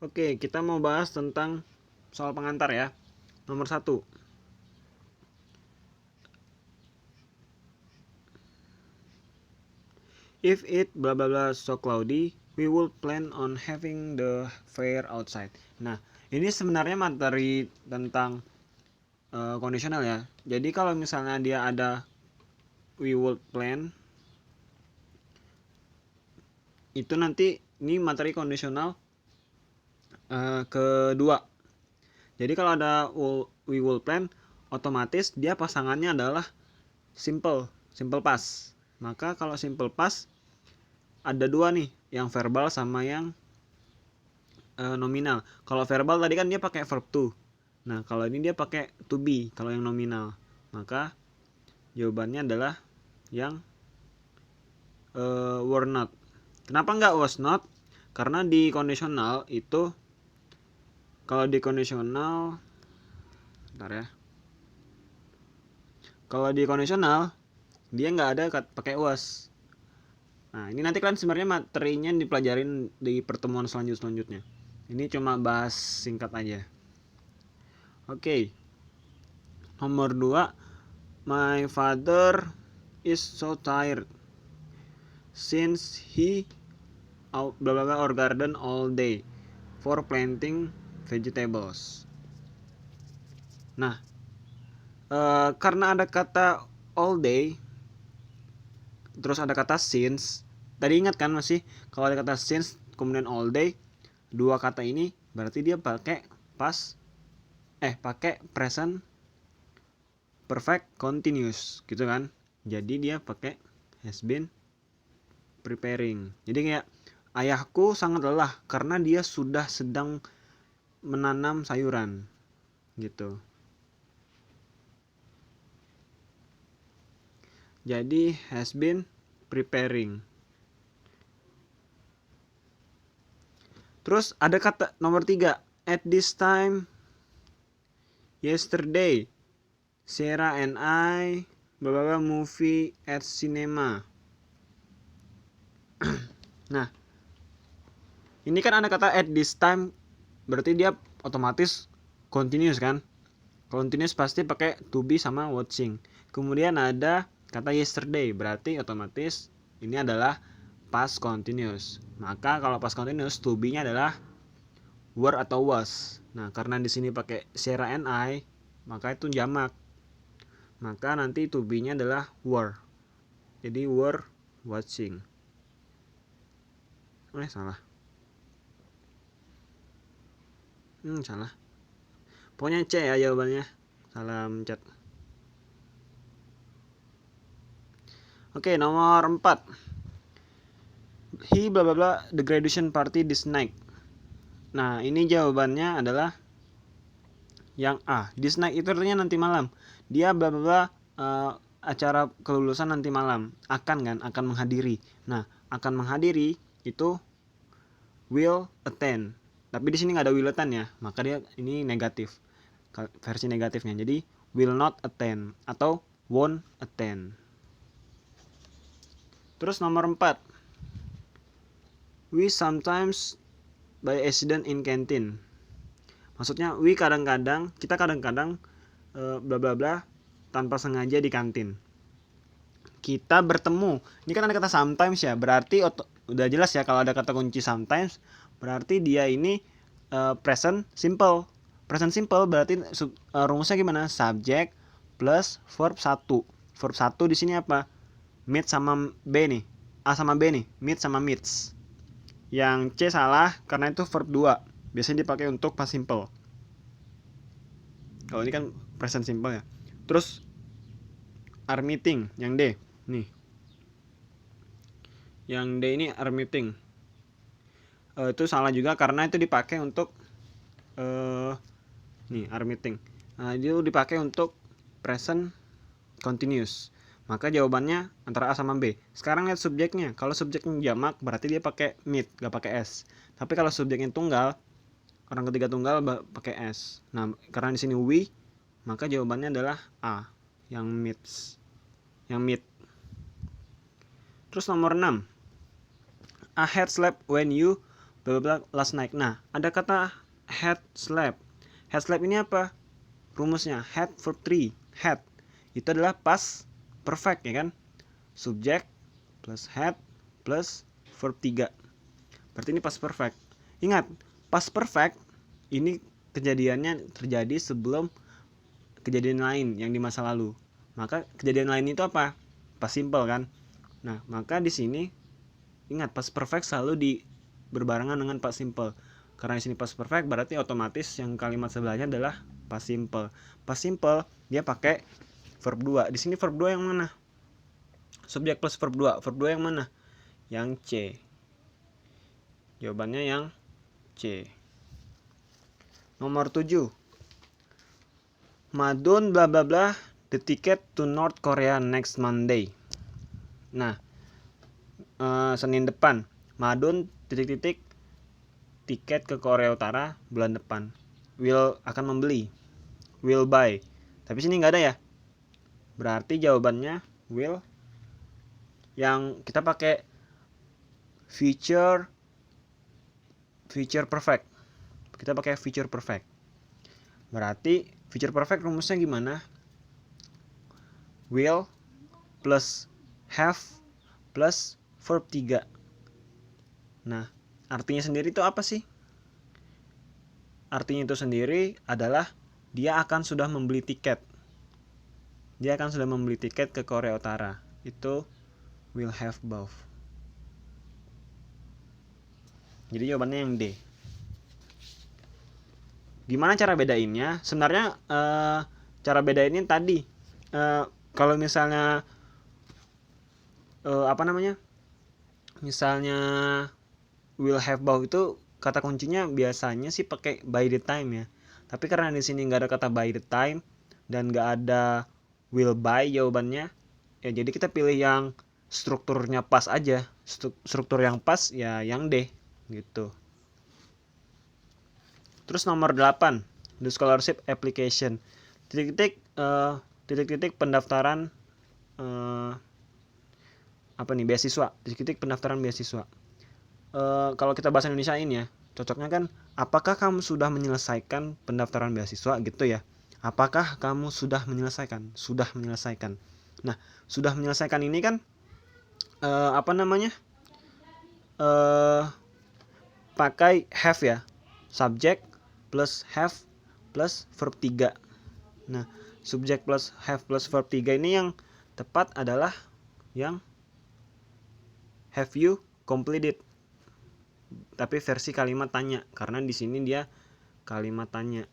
Oke, kita mau bahas tentang soal pengantar ya. Nomor 1. If it blah blah blah so cloudy, we will plan on having the fair outside. Nah, ini sebenarnya materi tentang kondisional ya. Jadi kalau misalnya dia ada we will plan, itu nanti ini materi kondisional kedua. Jadi kalau ada we will plan, otomatis dia pasangannya adalah simple past. Maka kalau simple past ada dua nih, yang verbal sama yang nominal. Kalau verbal tadi kan dia pakai verb to. Nah, kalau ini dia pakai to be kalau yang nominal. Maka jawabannya adalah yang were not. Kenapa nggak was not? Karena di kondisional itu, kalau di kondisional, bentar ya. Kalau di kondisional dia nggak ada pakai was. Nah, ini nanti kan sebenarnya materinya dipelajarin di pertemuan selanjutnya. Ini cuma bahas singkat aja. Oke. Nomor 2. My father is so tired since he out blah blah blah our garden all day for planting vegetables. Nah, karena ada kata all day, terus ada kata since. Tadi ingat kan masih, kalau ada kata since kemudian all day, dua kata ini berarti dia pakai pakai present perfect continuous gitu kan. Jadi dia pakai has been preparing. Jadi kayak ayahku sangat lelah karena dia sudah sedang menanam sayuran gitu. Jadi has been preparing. Terus ada kata nomor 3, at this time yesterday Sarah and I blah movie at cinema. Nah, ini kan ada kata at this time, berarti dia otomatis continuous kan. Continuous pasti pakai to be sama watching. Kemudian ada kata yesterday, berarti otomatis ini adalah past continuous. Maka kalau past continuous to be-nya adalah were atau was. Nah, karena di sini pakai Sarah and I, maka itu jamak. Maka nanti to be-nya adalah were. Jadi were watching. Salah. Salah. Pokoknya C ya jawabannya. Salam chat. Oke, nomor 4. He blah blah blah the graduation party this night. Nah, ini jawabannya adalah yang A. This night itu artinya nanti malam. Dia bla bla bla acara kelulusan nanti malam. Akan menghadiri. Nah, akan menghadiri itu will attend. Tapi di sini nggak ada will attend ya, maka dia ini negatif. Versi negatifnya. Jadi will not attend atau won't attend. Terus nomor 4. We sometimes by accident in canteen. Maksudnya kita kadang-kadang bla bla bla tanpa sengaja di kantin. Kita bertemu. Ini kan ada kata sometimes ya, berarti udah jelas ya kalau ada kata kunci sometimes, berarti dia ini present simple. Present simple berarti rumusnya gimana? Subject plus verb 1. Verb 1 di sini apa? Meet sama B nih. A sama B nih, meet sama meets. Yang C salah karena itu verb 2. Biasanya dipakai untuk past simple. Kalau ini kan present simple ya. Terus are meeting yang D nih. Yang D ini are meeting. Itu salah juga karena itu dipakai untuk nih are meeting. Nah, itu dipakai untuk present continuous. Maka jawabannya antara A sama B. Sekarang lihat subjeknya. Kalau subjeknya jamak berarti dia pakai meet, gak pakai S. Tapi kalau subjeknya tunggal, orang ketiga tunggal pakai S. Nah, karena di sini we, maka jawabannya adalah A, yang meets. Yang meet. Terus nomor 6. I had slept when you bla bla last night. Nah, ada kata had slept. Had slept ini apa? Rumusnya had verb 3. Had itu adalah past perfect ya kan? Subjek plus had plus verb 3. Berarti ini past perfect. Ingat, past perfect ini kejadiannya terjadi sebelum kejadian lain yang di masa lalu. Maka kejadian lain itu apa? Past simple kan? Nah, maka di sini ingat past perfect selalu berbarengan dengan past simple. Karena di sini past perfect berarti otomatis yang kalimat sebelahnya adalah past simple. Past simple dia pakai verb 2. Di sini verb 2 yang mana? Subjek plus verb 2. Verb 2 yang mana? Yang C. Jawabannya yang C. Nomor 7. Madun bla bla bla the ticket to North Korea next Monday. Nah, Senin depan. Madun titik-titik tiket ke Korea Utara bulan depan. Will akan membeli. Will buy. Tapi sini nggak ada ya. Berarti jawabannya will. Yang kita pakai future perfect. Kita pakai future perfect. Berarti future perfect rumusnya gimana? Will plus have plus verb 3. Nah, artinya sendiri itu apa sih? Artinya itu sendiri adalah dia akan sudah membeli tiket. Dia akan sudah membeli tiket ke Korea Utara. Itu will have both. Jadi jawabannya yang D. Gimana cara bedainnya? Sebenarnya cara bedainnya tadi kalau misalnya misalnya will have both itu kata kuncinya biasanya sih pakai by the time ya. Tapi karena di sini nggak ada kata by the time dan nggak ada will buy jawabannya, ya jadi kita pilih yang strukturnya pas aja. Struktur yang pas ya yang D gitu. Terus nomor 8, the scholarship application. Titik-titik pendaftaran beasiswa. Titik-titik pendaftaran beasiswa. Kalau kita bahasa Indonesia ini ya, cocoknya kan apakah kamu sudah menyelesaikan pendaftaran beasiswa gitu ya. Apakah kamu sudah menyelesaikan? Sudah menyelesaikan. Nah, sudah menyelesaikan ini kan pakai have ya. Subjek plus have plus verb 3. Nah, subjek plus have plus verb 3 ini yang tepat adalah yang have you completed. Tapi versi kalimat tanya karena di sini dia kalimat tanya.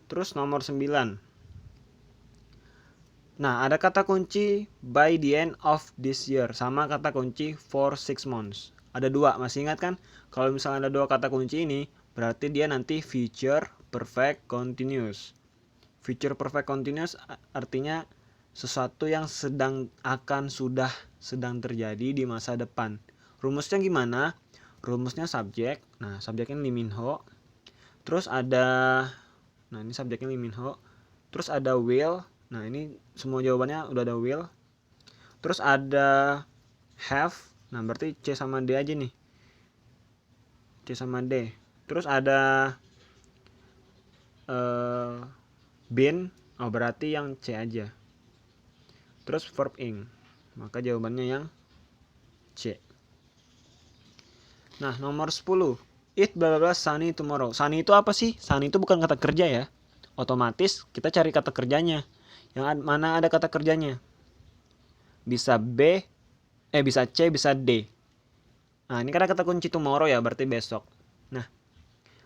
Terus nomor 9. Nah, ada kata kunci by the end of this year sama kata kunci for 6 months. Ada 2, masih ingat kan? Kalau misalnya ada 2 kata kunci ini, berarti dia nanti future perfect continuous. Future perfect continuous artinya sesuatu yang sedang terjadi di masa depan. Rumusnya gimana? Rumusnya subjek. Nah, subjeknya Lee Min Ho. Terus ada ini subjeknya Lee Min Ho. Terus ada will. Nah, ini semua jawabannya udah ada will. Terus ada have. Nah, berarti C sama D aja nih. C sama D. Terus ada been. Oh, berarti yang C aja. Terus verb ing. Maka jawabannya yang C. Nah, nomor 10. It bla bla sunny tomorrow. Sunny itu apa sih? Sunny itu bukan kata kerja ya. Otomatis kita cari kata kerjanya. Yang mana ada kata kerjanya? Bisa B, bisa C, bisa D. Nah, ini karena kata kunci tomorrow ya, berarti besok. Nah,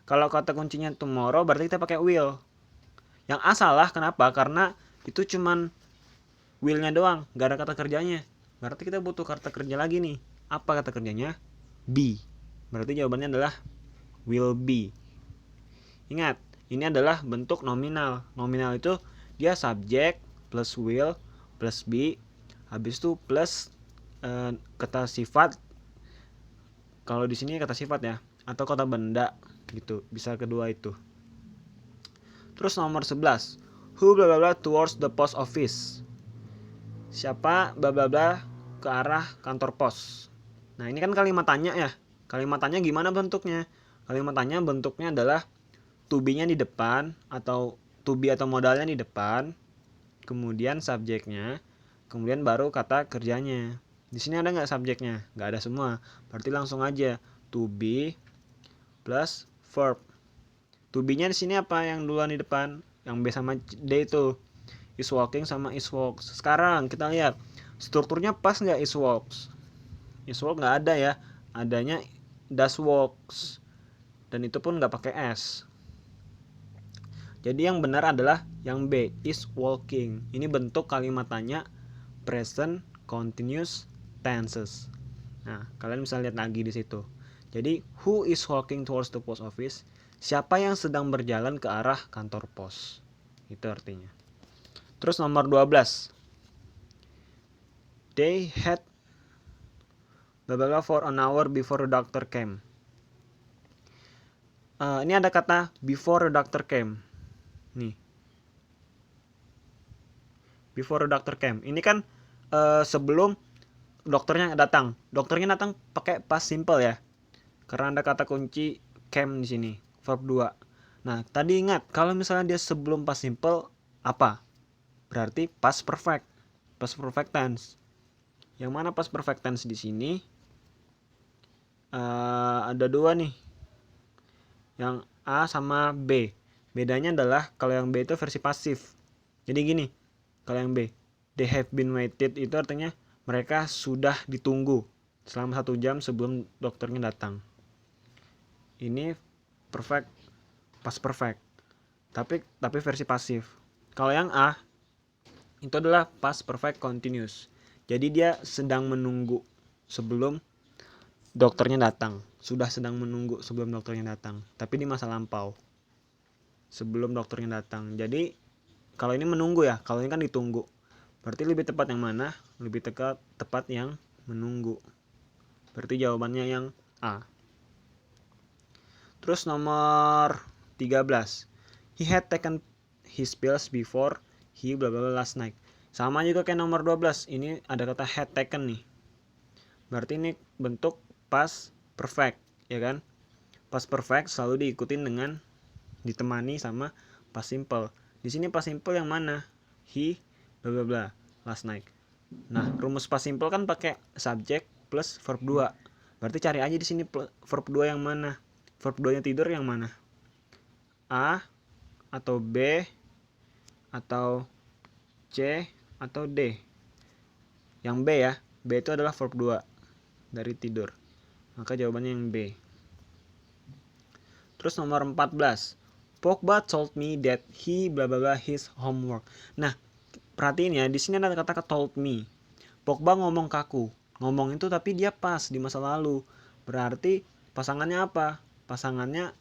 kalau kata kuncinya tomorrow berarti kita pakai will. Yang A salah, kenapa? Karena itu cuman will-nya doang, gak ada kata kerjanya. Berarti kita butuh kata kerja lagi nih. Apa kata kerjanya? Be. Berarti jawabannya adalah will be. Ingat, ini adalah bentuk nominal. Nominal itu dia subjek plus will plus be, habis itu plus kata sifat. Kalau di sini kata sifat ya, atau kata benda gitu. Bisa kedua itu. Terus nomor 11. Who bla bla bla towards the post office. Siapa bla bla bla ke arah kantor pos. Nah, ini kan kalimat tanya ya. Kalimat tanya gimana bentuknya? Kalimat tanya bentuknya adalah to be-nya di depan, atau to be atau modalnya di depan, kemudian subjeknya, kemudian baru kata kerjanya. Di sini ada nggak subjeknya? Nggak ada semua. Berarti langsung aja to be plus verb. To be-nya di sini apa yang duluan di depan? Yang B sama D itu. Is walking sama is walks. Sekarang kita lihat strukturnya pas nggak is walks? Is walk nggak ada ya. Adanya does walks. Dan itu pun nggak pakai S. Jadi yang benar adalah yang B, is walking. Ini bentuk kalimat tanya present continuous tenses. Nah, kalian bisa lihat lagi di situ. Jadi, who is walking towards the post office? Siapa yang sedang berjalan ke arah kantor pos? Itu artinya. Terus nomor 12. They had blah blah blah for an hour before the doctor came. Ini ada kata before the doctor came. Nih. Before the doctor came. Ini kan sebelum dokternya datang. Dokternya datang pakai past simple ya. Karena ada kata kunci came di sini, verb 2. Nah, tadi ingat kalau misalnya dia sebelum past simple apa? Berarti past perfect. Past perfect tense. Yang mana past perfect tense di sini? Ada dua nih. Yang A sama B. Bedanya adalah kalau yang B itu versi pasif. Jadi gini, kalau yang B, they have been waited itu artinya mereka sudah ditunggu selama 1 jam sebelum dokternya datang. Ini perfect, past perfect. Tapi versi pasif. Kalau yang A itu adalah past perfect continuous. Jadi dia sedang menunggu sebelum dokternya datang. Sudah sedang menunggu sebelum dokternya datang. Tapi di masa lampau. Sebelum dokternya datang. Jadi kalau ini menunggu ya, kalau ini kan ditunggu. Berarti lebih tepat yang mana? Lebih tepat yang menunggu. Berarti jawabannya yang A. Terus nomor 13. He had taken his pills before he blah blah blah last night. Sama juga kayak nomor 12. Ini ada kata had taken nih. Berarti ini bentuk past perfect, ya kan? Past perfect selalu diikutin dengan ditemani sama past simple. Di sini past simple yang mana? He blah blah blah last night. Nah, rumus past simple kan pakai subjek plus verb 2. Berarti cari aja di sini verb 2 yang mana? Verb 2-nya tidur yang mana? A atau B atau C atau D? Yang B ya. B itu adalah verb 2 dari tidur. Maka jawabannya yang B. Terus nomor 14. Pogba told me that he blah blah blah his homework. Nah, perhatiin ya, di sini ada kata told me. Pogba ngomong ke aku. Ngomong itu tapi dia pas di masa lalu. Berarti pasangannya apa? Pasangannya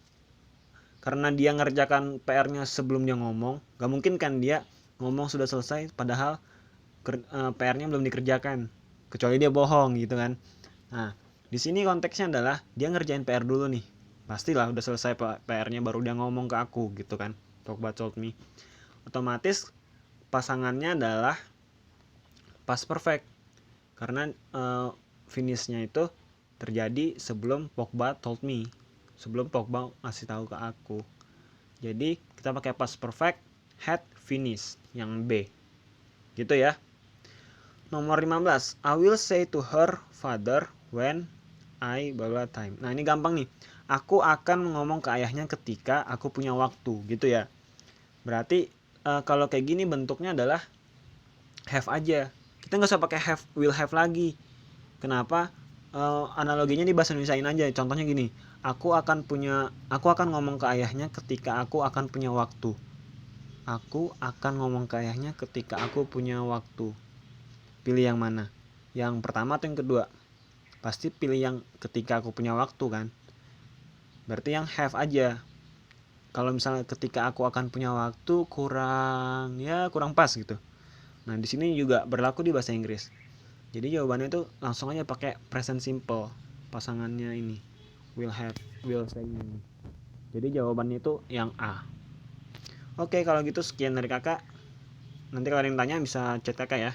karena dia ngerjakan PR-nya sebelum dia ngomong. Gak mungkin kan dia ngomong sudah selesai padahal PR-nya belum dikerjakan. Kecuali dia bohong gitu kan. Nah, di sini konteksnya adalah dia ngerjain PR dulu nih. Pastilah udah selesai PR-nya baru dia ngomong ke aku gitu kan. Pogba told me. Otomatis pasangannya adalah past perfect. Karena finishnya itu terjadi sebelum Pogba told me. Sebelum Pogba ngasih tahu ke aku. Jadi kita pakai past perfect had finish yang B. Gitu ya. Nomor 15. I will say to her father when I blah time. Nah, ini gampang nih. Aku akan ngomong ke ayahnya ketika aku punya waktu, gitu ya. Berarti kalau kayak gini bentuknya adalah have aja. Kita nggak usah pakai have, will have lagi. Kenapa? Analoginya di bahasa Indonesiain aja. Contohnya gini. Aku akan ngomong ke ayahnya ketika aku akan punya waktu. Aku akan ngomong ke ayahnya ketika aku punya waktu. Pilih yang mana? Yang pertama atau yang kedua? Pasti pilih yang ketika aku punya waktu kan. Berarti yang have aja. Kalau misalnya ketika aku akan punya waktu kurang pas gitu. Nah, di sini juga berlaku di bahasa Inggris. Jadi jawabannya itu langsung aja pakai present simple. Pasangannya ini will have, will say ini. Jadi jawabannya itu yang A. Oke, kalau gitu sekian dari kakak. Nanti kalau ada yang tanya bisa chat kakak ya.